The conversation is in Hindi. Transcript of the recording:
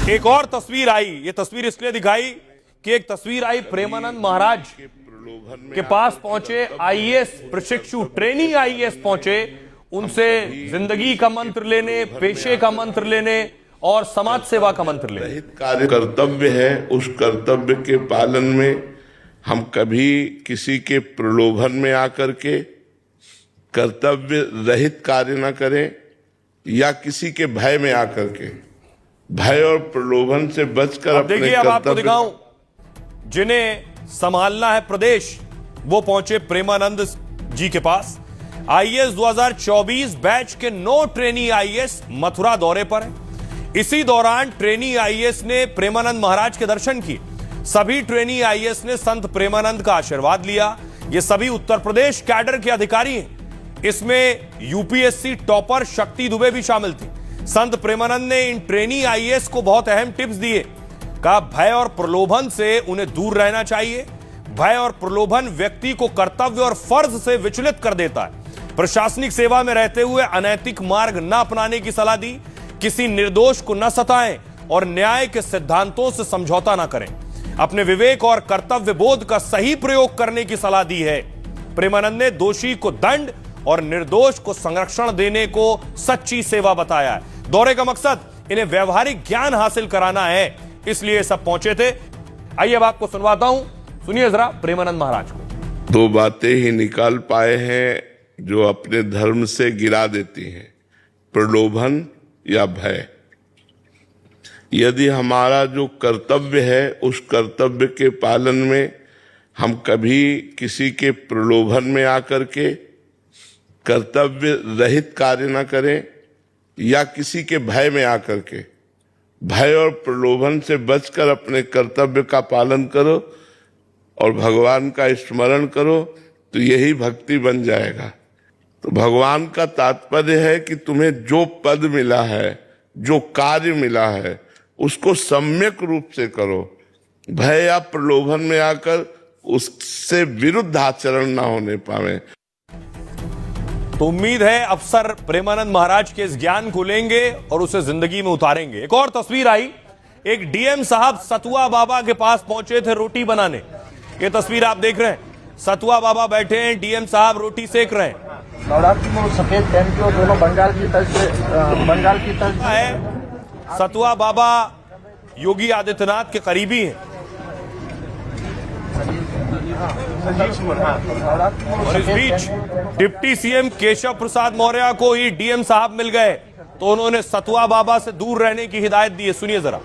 एक और तस्वीर आई, ये तस्वीर इसलिए दिखाई कि एक तस्वीर आई प्रेमानंद महाराज के पास पहुंचे आईएएस प्रशिक्षु, ट्रेनी आईएएस पहुंचे, उनसे जिंदगी का मंत्र लेने, पेशे का मंत्र लेने और समाज सेवा का मंत्र लेने। कार्य कर्तव्य है, उस कर्तव्य के पालन में हम कभी किसी के प्रलोभन में आकर के कर्तव्य रहित कार्य न करें या किसी के भय में आकर के, भय और प्रलोभन से बचकर अपने देखिए, अब आपको दिखाऊं, जिन्हें संभालना है प्रदेश, वो पहुंचे प्रेमानंद जी के पास। आईएएस 2024 बैच के 9 ट्रेनी आईएएस मथुरा दौरे पर है। इसी दौरान ट्रेनी आईएएस ने प्रेमानंद महाराज के दर्शन किए। सभी ट्रेनी आईएएस ने संत प्रेमानंद का आशीर्वाद लिया। ये सभी उत्तर प्रदेश कैडर के अधिकारी हैं। इसमें यूपीएससी टॉपर शक्ति दुबे भी शामिल थी। संत प्रेमानंद ने इन ट्रेनी आईएएस को बहुत अहम टिप्स दिए। कहा, भय और प्रलोभन से उन्हें दूर रहना चाहिए। भय और प्रलोभन व्यक्ति को कर्तव्य और फर्ज से विचलित कर देता है। प्रशासनिक सेवा में रहते हुए अनैतिक मार्ग न अपनाने की सलाह दी। किसी निर्दोष को न सताएं और न्याय के सिद्धांतों से समझौता न करें। अपने विवेक और कर्तव्य बोध का सही प्रयोग करने की सलाह दी है। प्रेमानंद ने दोषी को दंड और निर्दोष को संरक्षण देने को सच्ची सेवा बताया है। दौरे का मकसद इन्हें व्यवहारिक ज्ञान हासिल कराना है, इसलिए सब पहुंचे थे। आइए अब आपको सुनवाता हूं, सुनिए जरा प्रेमानंद महाराज को। 2 बातें ही निकाल पाए हैं जो अपने धर्म से गिरा देती हैं, प्रलोभन या भय। यदि हमारा जो कर्तव्य है, उस कर्तव्य के पालन में हम कभी किसी के प्रलोभन में आकर के कर्तव्य रहित कार्य न करें या किसी के भय में आकर के, भय और प्रलोभन से बचकर अपने कर्तव्य का पालन करो और भगवान का स्मरण करो, तो यही भक्ति बन जाएगा। तो भगवान का तात्पर्य है कि तुम्हें जो पद मिला है, जो कार्य मिला है, उसको सम्यक रूप से करो। भय या प्रलोभन में आकर उससे विरुद्ध आचरण ना होने पावे। तो उम्मीद है अफसर प्रेमानंद महाराज के इस ज्ञान को लेंगे और उसे जिंदगी में उतारेंगे। एक और तस्वीर आई, एक डीएम साहब सतुआ बाबा के पास पहुंचे थे रोटी बनाने। ये तस्वीर आप देख रहे हैं, सतुआ बाबा बैठे हैं, डीएम साहब रोटी सेक रहे हैं। नवरात्रि में सफेद पहन के दोनों बंगाल की तर्ज है। सतुआ बाबा योगी आदित्यनाथ के करीबी हैं और इस बीच डिप्टी सीएम केशव प्रसाद मौर्य को ही डीएम साहब मिल गए, तो उन्होंने सतुआ बाबा से दूर रहने की हिदायत दी है। सुनिए जरा।